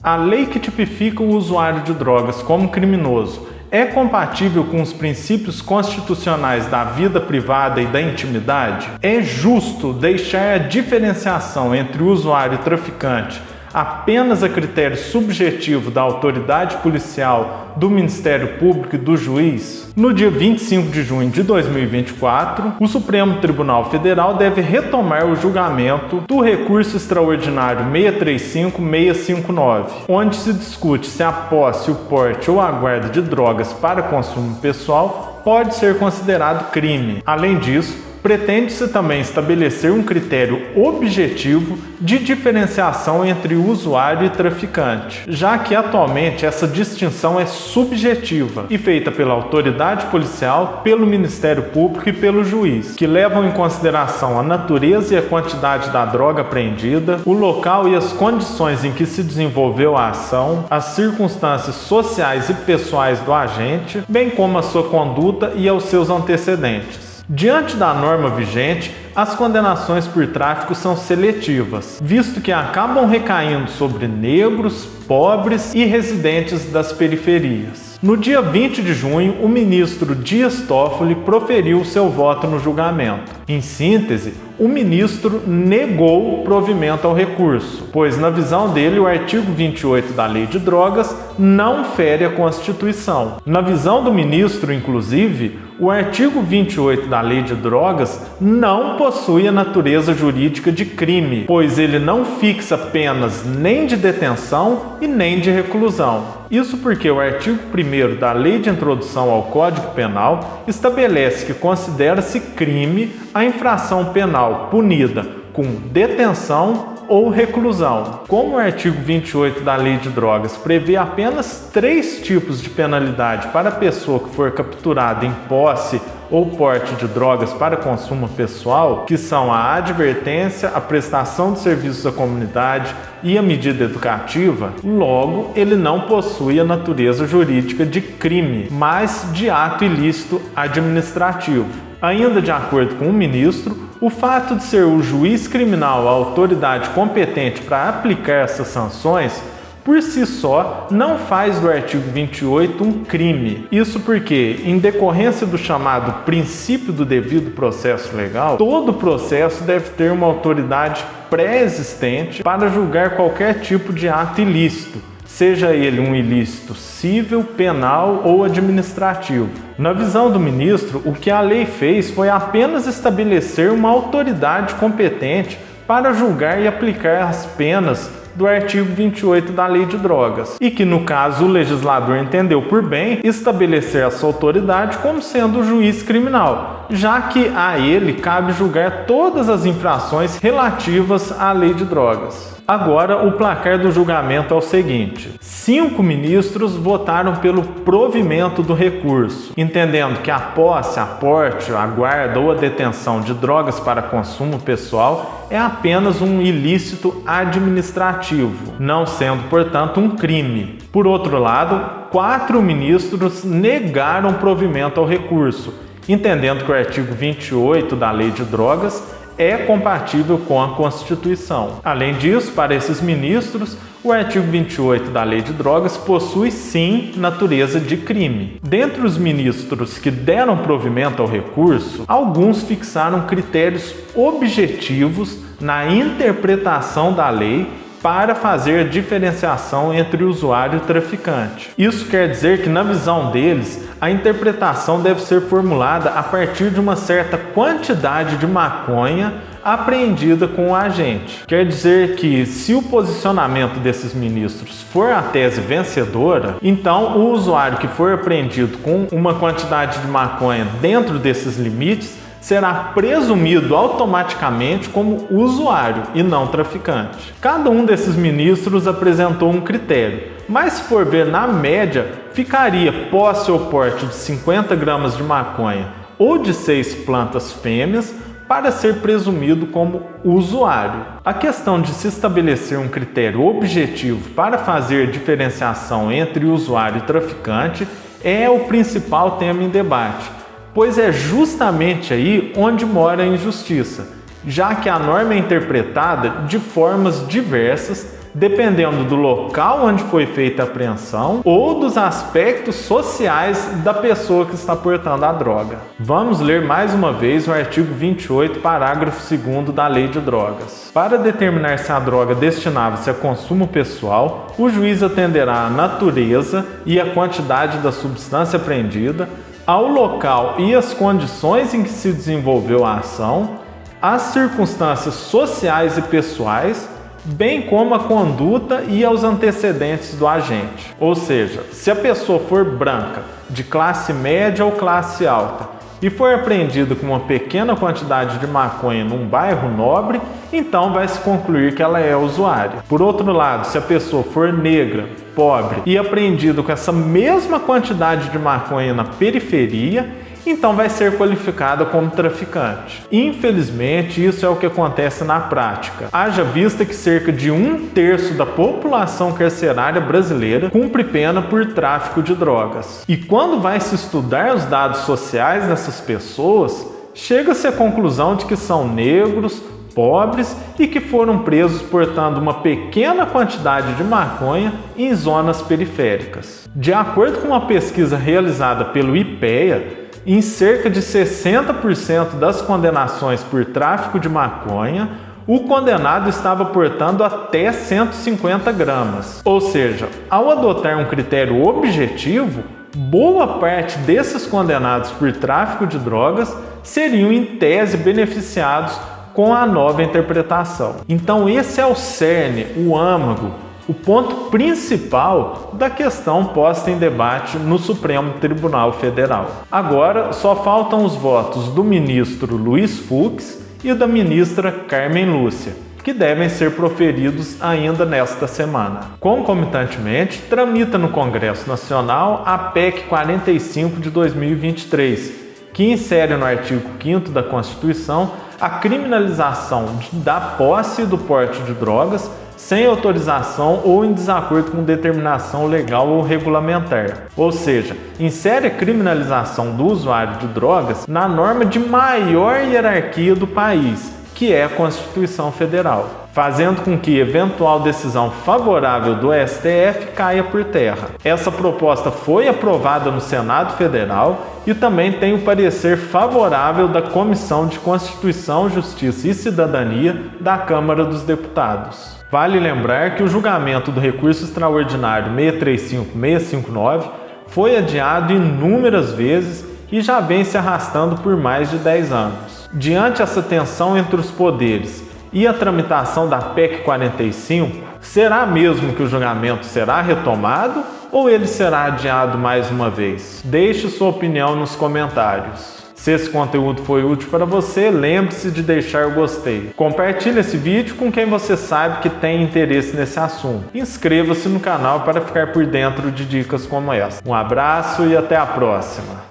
A lei que tipifica o usuário de drogas como criminoso é compatível com os princípios constitucionais da vida privada e da intimidade? É justo deixar a diferenciação entre o usuário e traficante apenas a critério subjetivo da autoridade policial, do Ministério Público e do juiz? No dia 25 de junho de 2024, o Supremo Tribunal Federal deve retomar o julgamento do recurso extraordinário 635-659, onde se discute se a posse, o porte ou a guarda de drogas para consumo pessoal pode ser considerado crime. Além disso, pretende-se também estabelecer um critério objetivo de diferenciação entre usuário e traficante, já que atualmente essa distinção é subjetiva e feita pela autoridade policial, pelo Ministério Público e pelo juiz, que levam em consideração a natureza e a quantidade da droga apreendida, o local e as condições em que se desenvolveu a ação, as circunstâncias sociais e pessoais do agente, bem como a sua conduta e aos seus antecedentes. Diante da norma vigente, as condenações por tráfico são seletivas, visto que acabam recaindo sobre negros, pobres e residentes das periferias. No dia 20 de junho, o ministro Dias Toffoli proferiu seu voto no julgamento. Em síntese, o ministro negou o provimento ao recurso, pois, na visão dele, o artigo 28 da Lei de Drogas não fere a Constituição. Na visão do ministro, inclusive, o artigo 28 da Lei de Drogas não possui a natureza jurídica de crime, pois ele não fixa penas nem de detenção e nem de reclusão. Isso porque o artigo 1º da Lei de Introdução ao Código Penal estabelece que considera-se crime a infração penal punida com detenção ou reclusão. Como o artigo 28 da Lei de Drogas prevê apenas 3 tipos de penalidade para a pessoa que for capturada em posse ou porte de drogas para consumo pessoal, que são a advertência, a prestação de serviços à comunidade e a medida educativa, logo ele não possui a natureza jurídica de crime, mas de ato ilícito administrativo. Ainda de acordo com o ministro, o fato de ser o juiz criminal a autoridade competente para aplicar essas sanções, por si só, não faz do artigo 28 um crime. Isso porque, em decorrência do chamado princípio do devido processo legal, todo processo deve ter uma autoridade pré-existente para julgar qualquer tipo de ato ilícito, seja ele um ilícito civil, penal ou administrativo. Na visão do ministro, o que a lei fez foi apenas estabelecer uma autoridade competente para julgar e aplicar as penas do artigo 28 da Lei de Drogas, e que, no caso, o legislador entendeu por bem estabelecer essa autoridade como sendo o juiz criminal, já que a ele cabe julgar todas as infrações relativas à Lei de Drogas. Agora, o placar do julgamento é o seguinte: 5 ministros votaram pelo provimento do recurso, entendendo que a posse, a porte, a guarda ou a detenção de drogas para consumo pessoal é apenas um ilícito administrativo, não sendo, portanto, um crime. Por outro lado, 4 ministros negaram provimento ao recurso, entendendo que o artigo 28 da Lei de Drogas é compatível com a Constituição. Além disso, para esses ministros, o artigo 28 da Lei de Drogas possui sim natureza de crime. Dentre os ministros que deram provimento ao recurso, alguns fixaram critérios objetivos na interpretação da lei para fazer a diferenciação entre usuário e traficante. Isso quer dizer que, na visão deles, a interpretação deve ser formulada a partir de uma certa quantidade de maconha apreendida com o agente. Quer dizer que, se o posicionamento desses ministros for a tese vencedora, então o usuário que for apreendido com uma quantidade de maconha dentro desses limites será presumido automaticamente como usuário e não traficante. Cada um desses ministros apresentou um critério, mas se for ver na média, ficaria posse ou porte de 50 gramas de maconha ou de 6 plantas fêmeas para ser presumido como usuário. A questão de se estabelecer um critério objetivo para fazer diferenciação entre usuário e traficante é o principal tema em debate, pois é justamente aí onde mora a injustiça, já que a norma é interpretada de formas diversas, dependendo do local onde foi feita a apreensão ou dos aspectos sociais da pessoa que está portando a droga. Vamos ler mais uma vez o artigo 28, parágrafo 2º da Lei de Drogas. Para determinar se a droga destinava-se a consumo pessoal, o juiz atenderá à natureza e à quantidade da substância apreendida, ao local e às condições em que se desenvolveu a ação, às circunstâncias sociais e pessoais, bem como a conduta e aos antecedentes do agente. Ou seja, se a pessoa for branca, de classe média ou classe alta, e for apreendido com uma pequena quantidade de maconha num bairro nobre, então vai se concluir que ela é usuária. Por outro lado, se a pessoa for negra, pobre e apreendido com essa mesma quantidade de maconha na periferia, então vai ser qualificada como traficante. Infelizmente, isso é o que acontece na prática. Haja vista que cerca de 1/3 da população carcerária brasileira cumpre pena por tráfico de drogas. E quando vai se estudar os dados sociais dessas pessoas, chega-se à conclusão de que são negros, pobres e que foram presos portando uma pequena quantidade de maconha em zonas periféricas. De acordo com uma pesquisa realizada pelo IPEA, em cerca de 60% das condenações por tráfico de maconha, o condenado estava portando até 150 gramas. Ou seja, ao adotar um critério objetivo, boa parte desses condenados por tráfico de drogas seriam em tese beneficiados com a nova interpretação. Então esse é o cerne, o âmago, o ponto principal da questão posta em debate no Supremo Tribunal Federal. Agora só faltam os votos do ministro Luiz Fux e da ministra Carmen Lúcia, que devem ser proferidos ainda nesta semana. Concomitantemente, tramita no Congresso Nacional a PEC 45 de 2023, que insere no artigo 5º da Constituição a criminalização da posse e do porte de drogas sem autorização ou em desacordo com determinação legal ou regulamentar. Ou seja, insere a criminalização do usuário de drogas na norma de maior hierarquia do país, que é a Constituição Federal, fazendo com que eventual decisão favorável do STF caia por terra. Essa proposta foi aprovada no Senado Federal e também tem o parecer favorável da Comissão de Constituição, Justiça e Cidadania da Câmara dos Deputados. Vale lembrar que o julgamento do recurso extraordinário 635659 foi adiado inúmeras vezes e já vem se arrastando por mais de 10 anos. Diante essa tensão entre os poderes e a tramitação da PEC 45, será mesmo que o julgamento será retomado ou ele será adiado mais uma vez? Deixe sua opinião nos comentários. Se esse conteúdo foi útil para você, lembre-se de deixar o gostei. Compartilhe esse vídeo com quem você sabe que tem interesse nesse assunto. Inscreva-se no canal para ficar por dentro de dicas como essa. Um abraço e até a próxima!